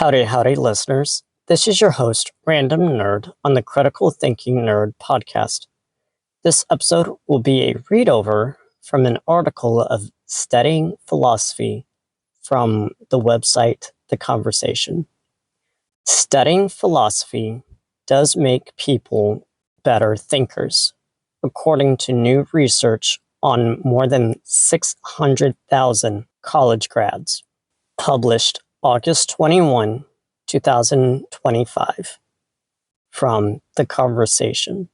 Howdy, howdy, listeners. This is your host, Random Nerd, on the Critical Thinking Nerd podcast. This episode will be a readover from an article of Studying Philosophy from the website The Conversation. Studying philosophy does make people better thinkers, according to new research on more than 600,000 college grads, published August 21, 2025, from The Conversation.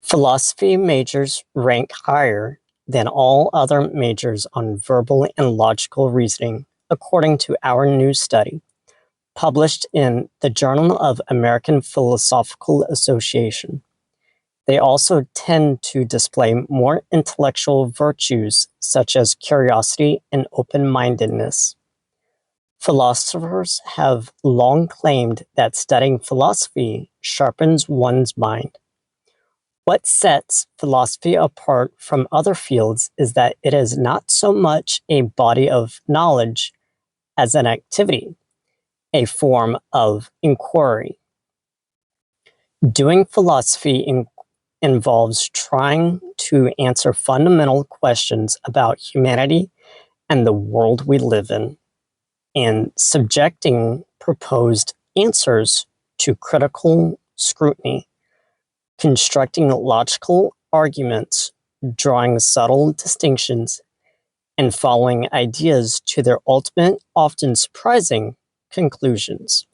Philosophy majors rank higher than all other majors on verbal and logical reasoning, according to our new study, published in the Journal of American Philosophical Association. They also tend to display more intellectual virtues such as curiosity and open-mindedness. Philosophers have long claimed that studying philosophy sharpens one's mind. What sets philosophy apart from other fields is that it is not so much a body of knowledge as an activity, a form of inquiry. Doing philosophy involves trying to answer fundamental questions about humanity and the world we live in, and subjecting proposed answers to critical scrutiny, constructing logical arguments, drawing subtle distinctions, and following ideas to their ultimate, often surprising, conclusions.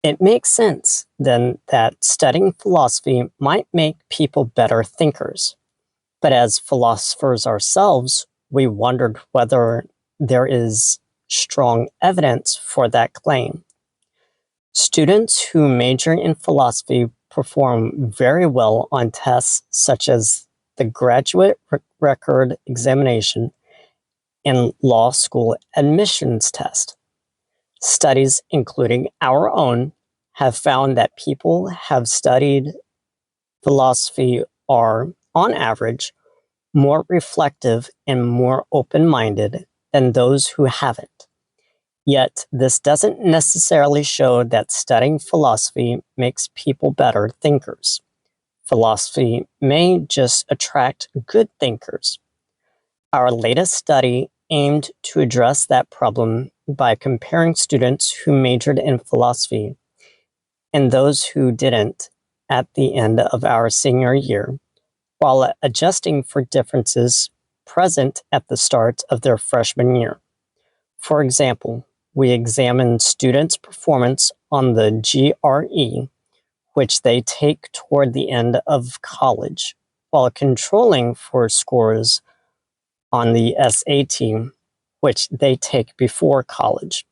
It makes sense, then, that studying philosophy might make people better thinkers. But as philosophers ourselves, we wondered whether there is strong evidence for that claim. Students who major in philosophy perform very well on tests such as the Graduate Record Examination and Law School Admissions Test. Studies, including our own, have found that people who have studied philosophy are, on average, more reflective and more open-minded than those who haven't. Yet, this doesn't necessarily show that studying philosophy makes people better thinkers. Philosophy may just attract good thinkers. Our latest study aimed to address that problem by comparing students who majored in philosophy and those who didn't at the end of our senior year, while adjusting for differences present at the start of their freshman year. For example, we examined students' performance on the GRE, which they take toward the end of college, while controlling for scores on the SAT, which they take before college.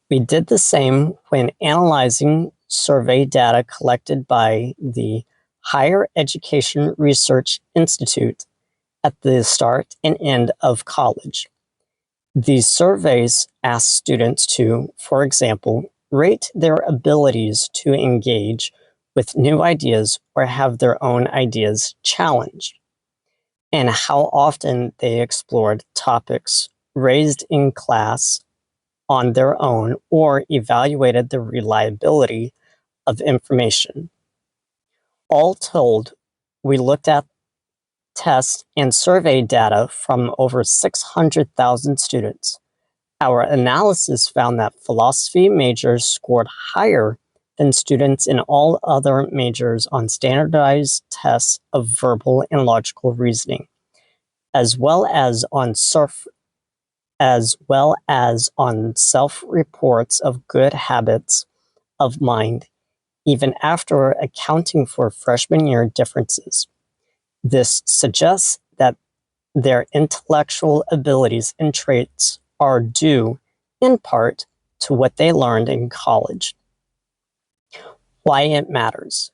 We did the same when analyzing survey data collected by the Higher Education Research Institute at the start and end of college. These surveys ask students to, for example, rate their abilities to engage with new ideas or have their own ideas challenged, and how often they explored topics raised in class on their own or evaluated the reliability of information. All told, we looked at test and survey data from over 600,000 students. Our analysis found that philosophy majors scored higher than students in all other majors on standardized tests of verbal and logical reasoning, as well as on self-reports of good habits of mind, even after accounting for freshman year differences. This suggests that their intellectual abilities and traits are due, in part, to what they learned in college. Why it matters.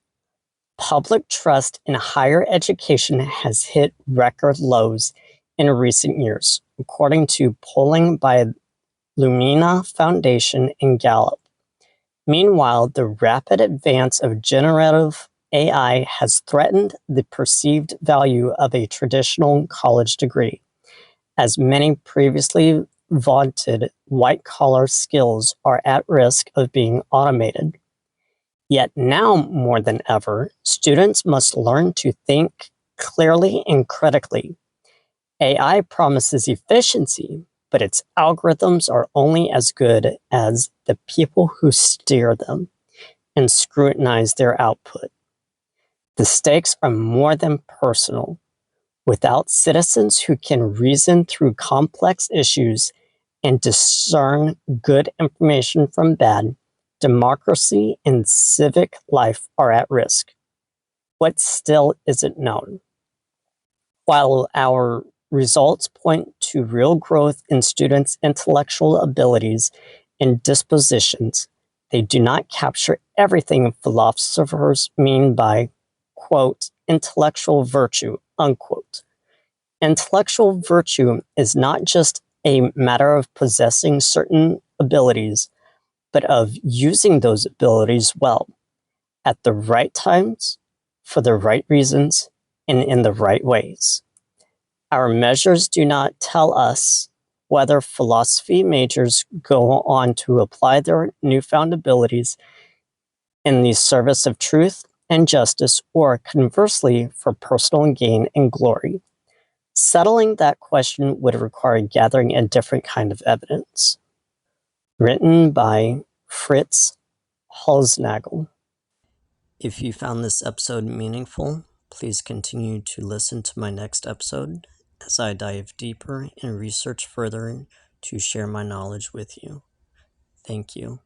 Public trust in higher education has hit record lows in recent years, according to polling by Lumina Foundation and Gallup. Meanwhile, the rapid advance of generative AI has threatened the perceived value of a traditional college degree, as many previously vaunted white-collar skills are at risk of being automated. Yet now more than ever, students must learn to think clearly and critically. AI promises efficiency, but its algorithms are only as good as the people who steer them and scrutinize their output. The stakes are more than personal. Without citizens who can reason through complex issues and discern good information from bad, democracy and civic life are at risk. What still isn't known? While our results point to real growth in students' intellectual abilities and dispositions, they do not capture everything philosophers mean by, quote, intellectual virtue, unquote. Intellectual virtue is not just a matter of possessing certain abilities, but of using those abilities well, at the right times, for the right reasons, and in the right ways. Our measures do not tell us whether philosophy majors go on to apply their newfound abilities in the service of truth and justice, or conversely, for personal gain and glory. Settling that question would require gathering a different kind of evidence. Written by Fritz Holznagel. If you found this episode meaningful, please continue to listen to my next episode as I dive deeper and research further to share my knowledge with you. Thank you.